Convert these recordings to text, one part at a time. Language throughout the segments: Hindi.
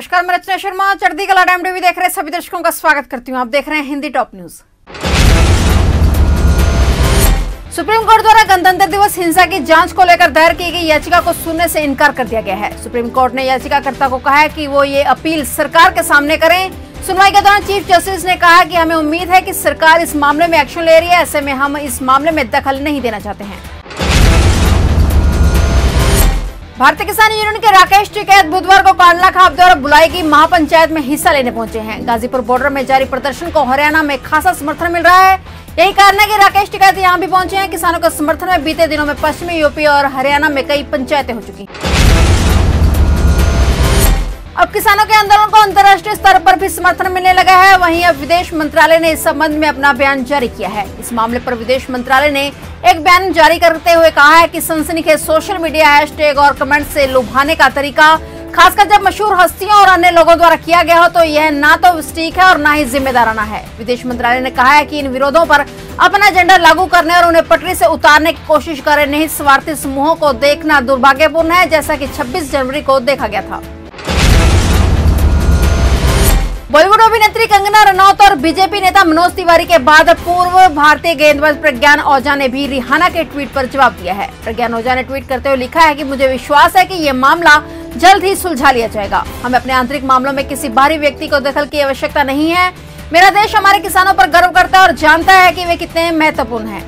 नमस्कार, मैं रचना शर्मा चढ़ती कला टाइम टीवी देख रहे सभी दर्शकों का स्वागत करती हूं। आप देख रहे हैं Hindi top news. Supreme court द्वारा गणतंत्र दिवस हिंसा की जांच को लेकर दायर की गई याचिका को सुनने से इनकार कर दिया गया है। सुप्रीम कोर्ट ने याचिकाकर्ता को कहा है कि वो ये अपील सरकार के सामने करें। सुनवाई के दौरान चीफ जस्टिस ने कहा कि हमें उम्मीद है कि सरकार इस मामले में एक्शन ले रही है, ऐसे में हम इस मामले में दखल नहीं देना चाहते हैं। भारतीय किसान यूनियन के राकेश टिकैत बुधवार को कांडला खाप द्वारा बुलाई गई महापंचायत में हिस्सा लेने पहुंचे हैं। गाजीपुर बॉर्डर में जारी प्रदर्शन को हरियाणा में खासा समर्थन मिल रहा है। यही कारण है कि राकेश टिकैत यहां भी पहुंचे हैं। किसानों के समर्थन में बीते दिनों में पश्चिमी यूपी और हरियाणा में कई पंचायतें हो चुकी हैं। अब किसानों के आंदोलन को अंतर्राष्ट्रीय स्तर पर भी समर्थन मिलने लगा है। वहीं अब विदेश मंत्रालय ने इस संबंध में अपना बयान जारी किया है। इस मामले पर विदेश मंत्रालय ने एक बयान जारी करते हुए कहा है कि सनसनीखेज सोशल मीडिया हैशटैग और कमेंट से लुभाने का तरीका, खासकर जब मशहूर हस्तियों और अन्य लोगों द्वारा किया गया हो, तो यह ना तो सटीक है और ना ही जिम्मेदाराना है। विदेश मंत्रालय ने कहा है कि इन विरोधों पर अपना एजेंडा लागू करने और उन्हें पटरी से उतारने की कोशिश कर रहे निहित स्वार्थी समूहों को देखना दुर्भाग्यपूर्ण है, जैसा कि 26 जनवरी को देखा गया था। बॉलीवुड अभिनेत्री कंगना रनौत और बीजेपी नेता मनोज तिवारी के बाद पूर्व भारतीय गेंदबाज प्रज्ञान ओझा ने भी रिहाना के ट्वीट पर जवाब दिया है। प्रज्ञान ओझा ने ट्वीट करते हुए लिखा है कि मुझे विश्वास है कि ये मामला जल्द ही सुलझा लिया जाएगा। हमें अपने आंतरिक मामलों में किसी बाहरी व्यक्ति को दखल की आवश्यकता नहीं है। मेरा देश हमारे किसानों पर गर्व करता है और जानता है कि वे कितने महत्वपूर्ण हैं।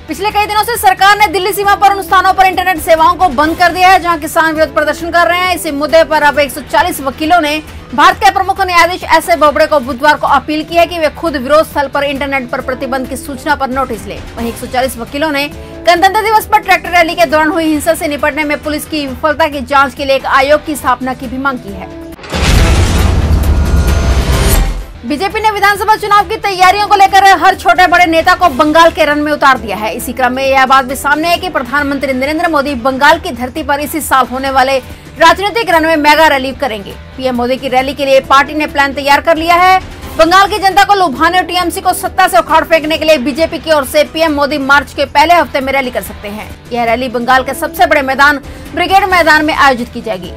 पिछले कई दिनों से सरकार ने दिल्ली सीमा पर उन स्थानों पर इंटरनेट सेवाओं को बंद कर दिया है जहां किसान विरोध प्रदर्शन कर रहे हैं। इसी मुद्दे पर अब 140 वकीलों ने भारत के प्रमुख न्यायाधीश एस.ए. बोबड़े को बुधवार को अपील की है कि वे खुद विरोध स्थल पर इंटरनेट पर प्रतिबंध की सूचना पर नोटिस ले। वहीं 140 वकीलों ने गणतंत्र दिवस पर ट्रैक्टर रैली के दौरान हुई हिंसा से निपटने में पुलिस की विफलता की जाँच के लिए एक आयोग की स्थापना की भी मांग की है। बीजेपी ने विधानसभा चुनाव की तैयारियों को लेकर हर छोटे बड़े नेता को बंगाल के रण में उतार दिया है। इसी क्रम में यह बात भी सामने है कि प्रधानमंत्री नरेंद्र मोदी बंगाल की धरती पर इसी साल होने वाले राजनीतिक रण में मेगा रैली करेंगे। पीएम मोदी की रैली के लिए पार्टी ने प्लान तैयार कर लिया है। बंगाल की जनता को लुभाने और टीएमसी को सत्ता से उखाड़ फेंकने के लिए बीजेपी की ओर से पीएम मोदी मार्च के पहले हफ्ते में रैली कर सकते हैं। यह रैली बंगाल के सबसे बड़े मैदान ब्रिगेड मैदान में आयोजित की जाएगी।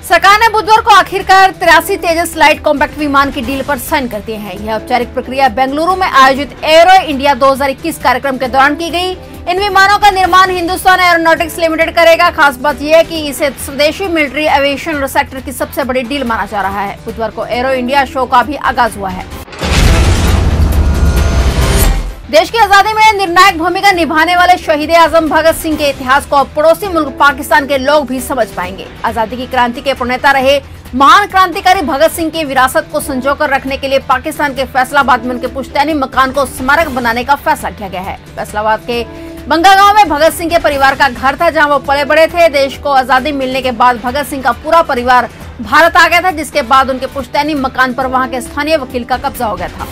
सरकार ने बुधवार को आखिरकार 83 तेजस लाइट कॉम्पैक्ट विमान की डील पर साइन कर दिए हैं। यह औपचारिक प्रक्रिया बेंगलुरु में आयोजित एरो इंडिया 2021 कार्यक्रम के दौरान की गई। इन विमानों का निर्माण हिंदुस्तान एरोनॉटिक्स लिमिटेड करेगा। खास बात यह है कि इसे स्वदेशी मिलिट्री एविएशन सेक्टर की सबसे बड़ी डील माना जा रहा है। बुधवार को एरो इंडिया शो का भी आगाज हुआ है। देश की आजादी में निर्णायक भूमिका निभाने वाले शहीद आजम भगत सिंह के इतिहास को अब पड़ोसी मुल्क पाकिस्तान के लोग भी समझ पाएंगे। आजादी की क्रांति के प्रणेता रहे महान क्रांतिकारी भगत सिंह की विरासत को संजोकर रखने के लिए पाकिस्तान के फैसलाबाद में उनके पुश्तैनी मकान को स्मारक बनाने का फैसला किया गया है। फैसलाबाद के बंगा गांव में भगत सिंह के परिवार का घर था, जहां वो पले बड़े थे। देश को आजादी मिलने के बाद भगत सिंह का पूरा परिवार भारत आ गया था, जिसके बाद उनके पुश्तैनी मकान पर वहाँ के स्थानीय वकील का कब्जा हो गया था।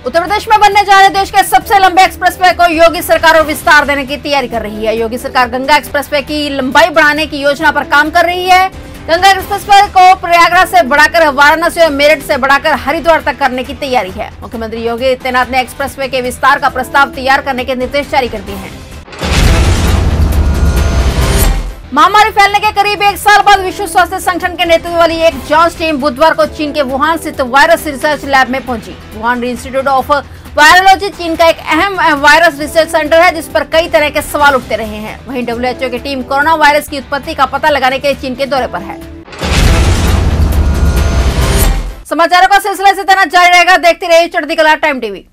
उत्तर प्रदेश में बनने जा रहे देश के सबसे लंबे एक्सप्रेसवे को योगी सरकार और विस्तार देने की तैयारी कर रही है। योगी सरकार गंगा एक्सप्रेसवे की लंबाई बढ़ाने की योजना पर काम कर रही है। गंगा एक्सप्रेसवे को प्रयागराज से बढ़ाकर वाराणसी और मेरठ से बढ़ाकर हरिद्वार तक करने की तैयारी है। मुख्यमंत्री योगी आदित्यनाथ ने एक्सप्रेसवे के विस्तार का प्रस्ताव तैयार करने के निर्देश जारी कर दिए हैं। महामारी फैलने के करीब 1 साल बाद विश्व स्वास्थ्य संगठन के नेतृत्व वाली एक जांच टीम बुधवार को चीन के वुहान स्थित वायरस रिसर्च लैब में पहुंची। वुहान इंस्टीट्यूट ऑफ वायरोलॉजी चीन का एक अहम वायरस रिसर्च सेंटर है, जिस पर कई तरह के सवाल उठते रहे हैं। वहीं WHO की टीम कोरोना वायरस की उत्पत्ति का पता लगाने के लिए चीन के दौरे पर है। समाचारों का सिलसिला इसी तरह जारी रहेगा। देखते रहिए चढ़ती कला टाइम टीवी।